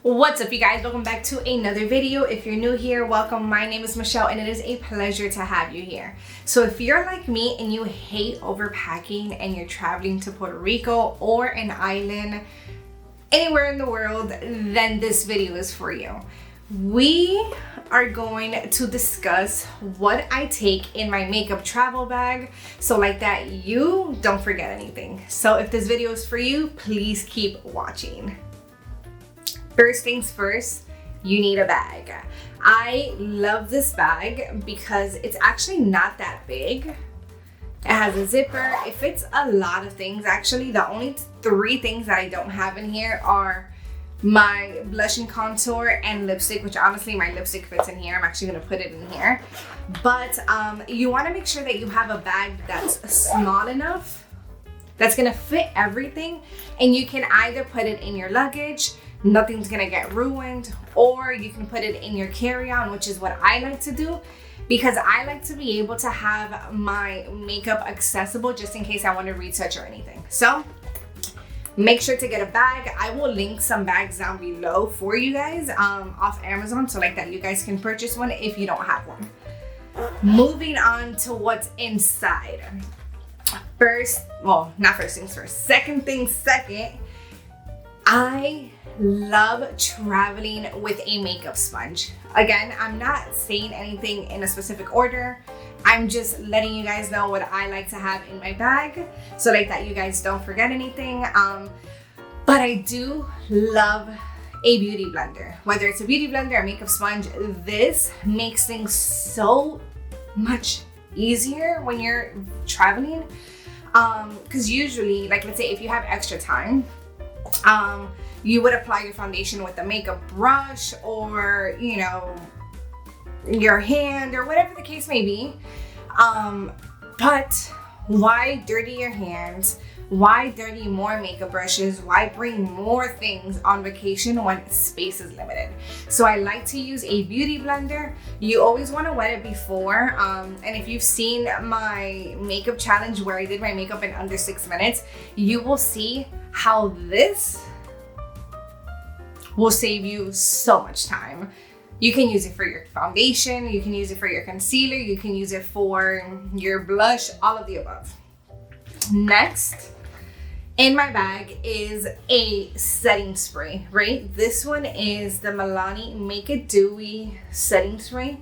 What's up, you guys? Welcome back to another video. If you're new here, welcome. My name is Michelle and it is a pleasure to have you here. So if you're like me and you hate overpacking and you're traveling to Puerto Rico or an island anywhere in the world, then this video is for you. We are going to discuss what I take in my makeup travel bag so like that you don't forget anything. So if this video is for you, please keep watching. First things first, you need a bag. I love this bag because it's actually not that big. It has a zipper. It fits a lot of things. Actually, the only three things that I don't have in here are my blush and contour and lipstick, which honestly my lipstick fits in here. I'm actually gonna put it in here. But you wanna make sure that you have a bag that's small enough, that's gonna fit everything, and you can either put it in your luggage, nothing's gonna get ruined, or you can put it in your carry-on, which is what I like to do because I like to be able to have my makeup accessible just in case I want to research or anything. So make sure to get a bag. I will link some bags down below for you guys off Amazon, so like that you guys can purchase one if you don't have one. Moving on to what's inside. Second things second, I love traveling with a makeup sponge. Again, I'm not saying anything in a specific order. I'm just letting you guys know what I like to have in my bag so like that you guys don't forget anything. But I do love a beauty blender. Whether it's a beauty blender or makeup sponge, this makes things so much easier when you're traveling. Because usually, like let's say if you have extra time, you would apply your foundation with a makeup brush or, you know, your hand or whatever the case may be. But why dirty your hands? Why dirty more makeup brushes? Why bring more things on vacation when space is limited? So I like to use a beauty blender. You always want to wet it before. And if you've seen my makeup challenge where I did my makeup in under 6 minutes, you will see how this will save you so much time. You can use it for your foundation, you can use it for your concealer, you can use it for your blush, all of the above. Next in my bag is a setting spray, right? This one is the Milani Make It Dewy setting spray.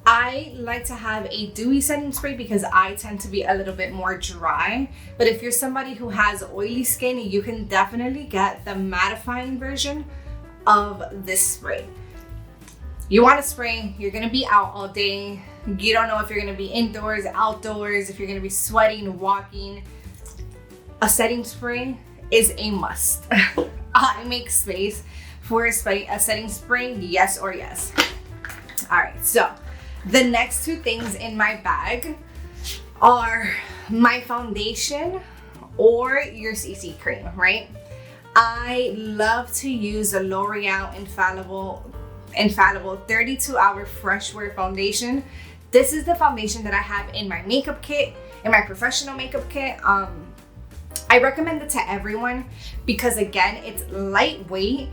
I like to have a dewy setting spray because I tend to be a little bit more dry. But if you're somebody who has oily skin, you can definitely get the mattifying version of this spray. You want to spray, you're going to be out all day. You don't know if you're going to be indoors, outdoors, if you're going to be sweating, walking. A setting spray is a must. I make space for a setting spray, yes or yes. All right, so the next two things in my bag are my foundation or your CC cream, right? I love to use the L'Oreal Infallible 32-hour fresh wear foundation. This is the foundation that I have in my makeup kit, in my professional makeup kit. I recommend it to everyone because again, it's lightweight,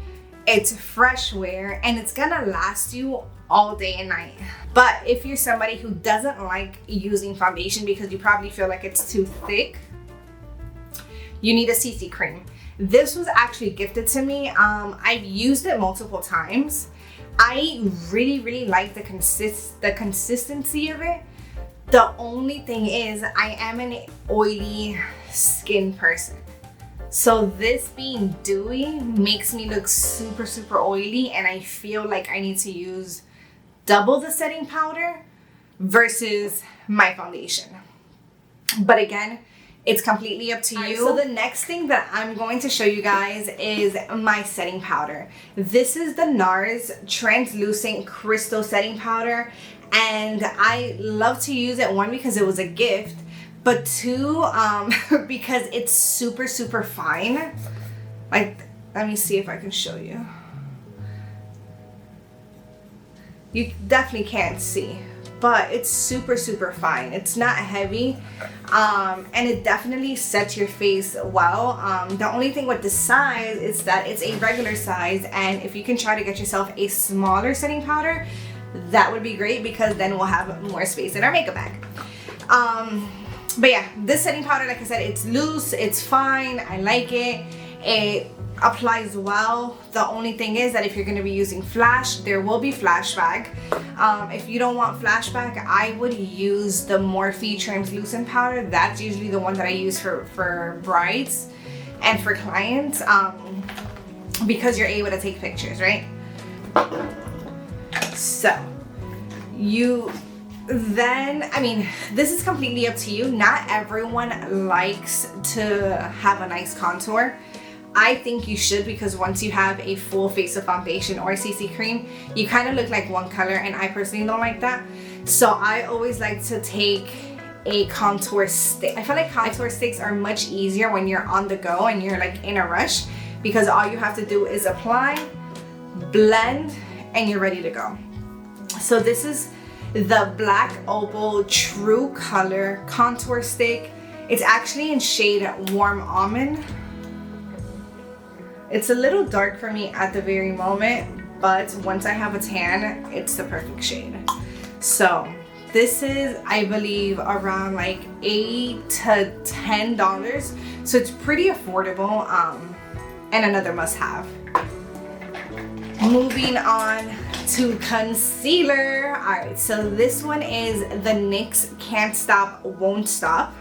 it's fresh wear, and it's gonna last you all day and night. But if you're somebody who doesn't like using foundation because you probably feel like it's too thick, you need a CC cream. This was actually gifted to me. I've used it multiple times. I really like the consistency of it. The only thing is I am an oily skin person. So this being dewy makes me look super oily, and I feel like I need to use double the setting powder versus my foundation. But again, it's completely up to you. So the next thing that I'm going to show you guys is my setting powder. This is the NARS Translucent Crystal Setting Powder. And I love to use it, one, because it was a gift, but two, because it's super fine. Like, let me see if I can show you. You definitely can't see, but it's super fine. It's not heavy, and it definitely sets your face well. The only thing with the size is that it's a regular size, and if you can try to get yourself a smaller setting powder, that would be great, because then we'll have more space in our makeup bag. But yeah, this setting powder, like I said, it's loose, it's fine, I like it. It applies well. The only thing is that if you're going to be using flash, there will be flash bag. If you don't want flash bag, I would use the Morphe translucent powder. That's usually the one that I use for brides and for clients, because you're able to take pictures, right? So I mean, this is completely up to you. Not everyone likes to have a nice contour. I think you should, because once you have a full face of foundation or CC cream, you kind of look like one color, and I personally don't like that. So I always like to take a contour stick. I feel like contour sticks are much easier when you're on the go and you're like in a rush, because all you have to do is apply, blend, and you're ready to go. So this is the Black Opal True Color contour stick. It's actually in shade Warm Almond. It's a little dark for me at the very moment, but once I have a tan, it's the perfect shade. So this is, I believe, around like $8 to $10, so it's pretty affordable, and another must-have. Moving on to concealer. All right, so this one is the NYX Can't Stop Won't Stop.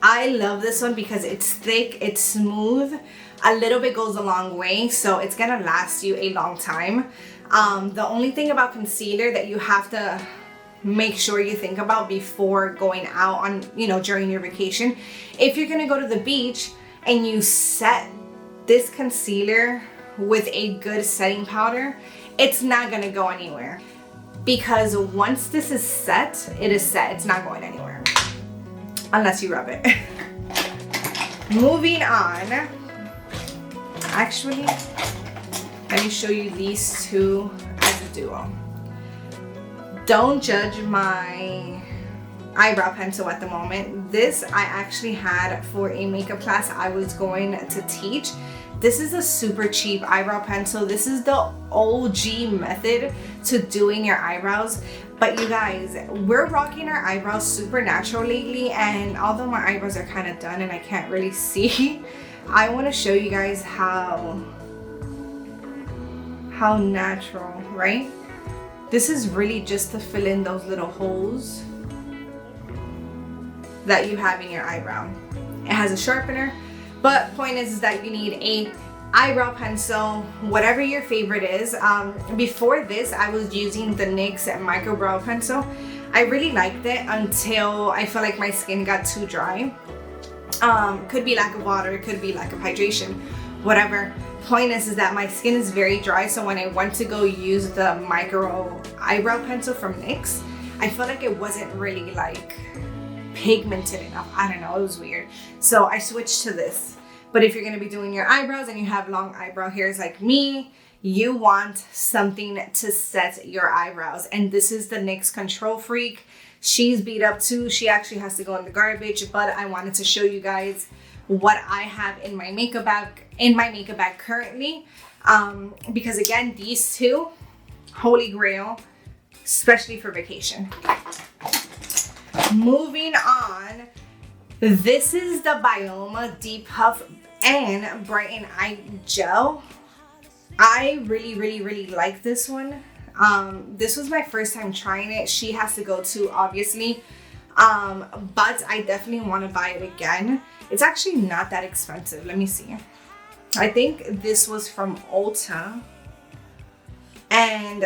I love this one because it's thick, it's smooth, a little bit goes a long way, so it's gonna last you a long time. The only thing about concealer that you have to make sure you think about before going out on, during your vacation, if you're gonna go to the beach and you set this concealer with a good setting powder, it's not gonna go anywhere, because once this is set, it is set. It's not going anywhere unless you rub it. Moving on, actually, let me show you these two as a duo. Don't judge my eyebrow pencil at the moment. This I actually had for a makeup class I was going to teach. This is a super cheap eyebrow pencil. This is the OG method to doing your eyebrows. But you guys, we're rocking our eyebrows super natural lately, and although my eyebrows are kind of done and I can't really see, I want to show you guys how natural, right? This is really just to fill in those little holes that you have in your eyebrow. It has a sharpener, but point is that you need a eyebrow pencil, whatever your favorite is. Before this, I was using the NYX micro brow pencil. I really liked it until I felt like my skin got too dry. Could be lack of water, could be lack of hydration, whatever. Point is that my skin is very dry, so when I went to go use the micro eyebrow pencil from NYX, I felt like it wasn't really like pigmented enough. I don't know, it was weird. So I switched to this. But if you're gonna be doing your eyebrows and you have long eyebrow hairs like me, you want something to set your eyebrows. And this is the NYX Control Freak. She's beat up too. She actually has to go in the garbage, but I wanted to show you guys what I have in my makeup bag currently. Because again, these two, holy grail, especially for vacation. Moving on, this is the Bioma Deep Puff and Brighten Eye Gel. I really like this one. This was my first time trying it. She has to go too, obviously, but I definitely want to buy it again. It's actually not that expensive. Let me see. I think this was from Ulta, and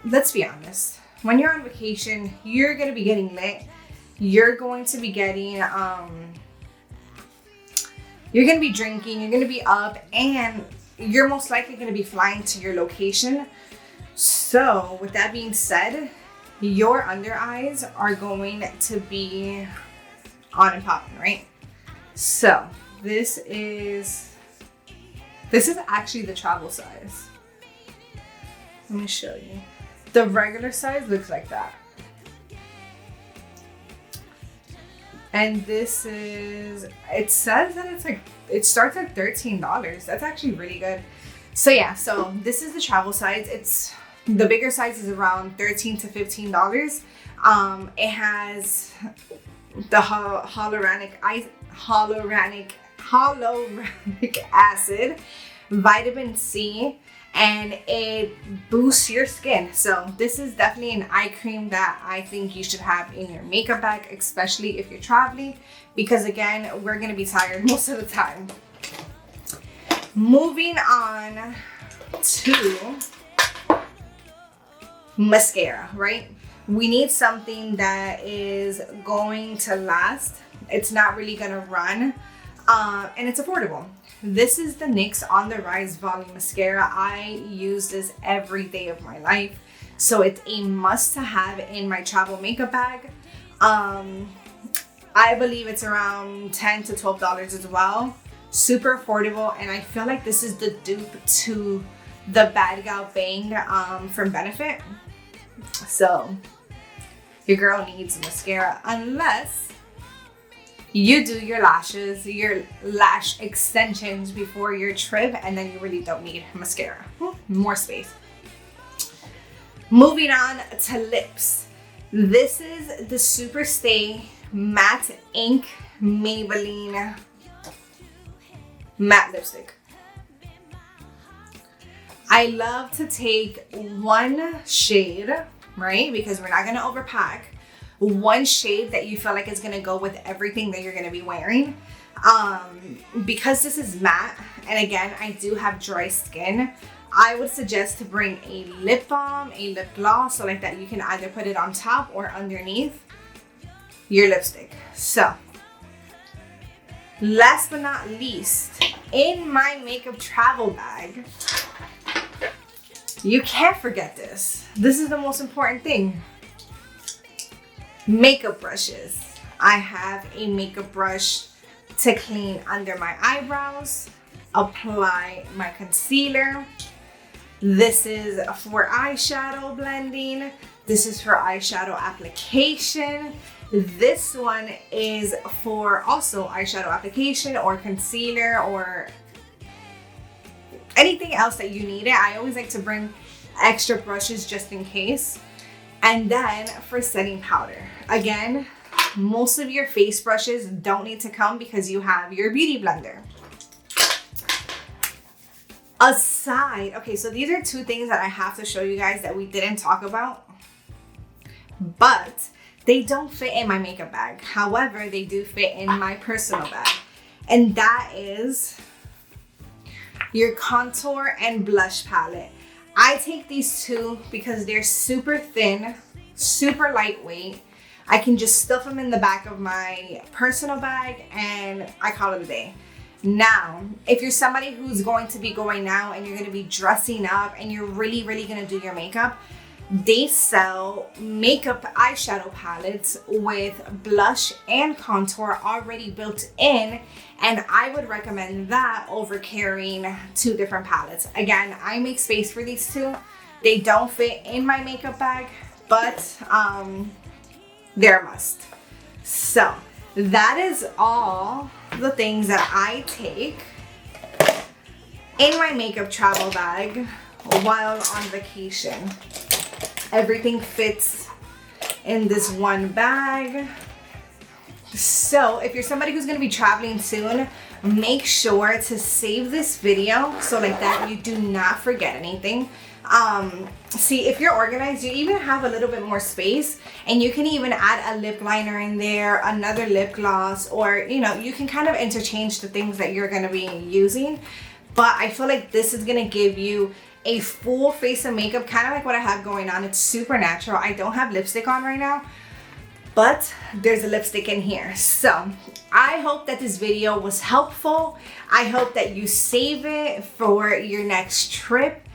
let's be honest, when you're on vacation, you're gonna be getting lit. You're going to be getting, you're going to be drinking, you're going to be up, and you're most likely going to be flying to your location. So with that being said, your under eyes are going to be on and popping, right? So this is actually the travel size. Let me show you. The regular size looks like that. And this is, it says that it's like, it starts at $13. That's actually really good. So yeah, so this is the travel size. It's, the bigger size is around $13 to $15. It has the hyaluronic acid, vitamin C, and it boosts your skin. So this is definitely an eye cream that I think you should have in your makeup bag, especially if you're traveling, because again, we're gonna be tired most of the time. Moving on to mascara, right? We need something that is going to last. It's not really gonna run, and it's affordable. This is the NYX On The Rise Volume Mascara. I use this every day of my life, so it's a must to have in my travel makeup bag. I believe it's around $10 to $12 as well. Super affordable, and I feel like this is the dupe to the Bad Gal Bang from Benefit. So your girl needs mascara unless you do your lashes, your lash extensions before your trip, and then you really don't need mascara. More space. Moving on to lips. This is the Super Stay Matte Ink Maybelline Matte Lipstick. I love to take one shade, right? Because we're not gonna overpack. One shade that you feel like is gonna go with everything that you're gonna be wearing. Because this is matte, and again, I do have dry skin, I would suggest to bring a lip balm, a lip gloss, so like that you can either put it on top or underneath your lipstick. So, last but not least, in my makeup travel bag, you can't forget this. This is the most important thing. Makeup brushes. I have a makeup brush to clean under my eyebrows, apply my concealer. This is for eyeshadow blending. This is for eyeshadow application. This one is for also eyeshadow application or concealer or anything else that you need it. I always like to bring extra brushes just in case. And then for setting powder. Again, most of your face brushes don't need to come because you have your beauty blender. Aside, okay, so these are two things that I have to show you guys that we didn't talk about, but they don't fit in my makeup bag. However, they do fit in my personal bag. And that is your contour and blush palette. I take these two because they're super thin, super lightweight. I can just stuff them in the back of my personal bag and I call it a day. Now, if you're somebody who's going to be going out and you're going to be dressing up and you're really going to do your makeup, they sell makeup eyeshadow palettes with blush and contour already built in, and I would recommend that over carrying two different palettes. Again, I make space for these two. They don't fit in my makeup bag, but they're a must. So that is all the things that I take in my makeup travel bag while on vacation. Everything fits in this one bag. So if you're somebody who's gonna be traveling soon, make sure to save this video so like that you do not forget anything. See, if you're organized, you even have a little bit more space, and you can even add a lip liner in there, another lip gloss, or you know, you can kind of interchange the things that you're gonna be using. But I feel like this is gonna give you a full face of makeup, kind of like what I have going on. It's super natural. I don't have lipstick on right now, but there's a lipstick in here. So I hope that this video was helpful. I hope that you save it for your next trip.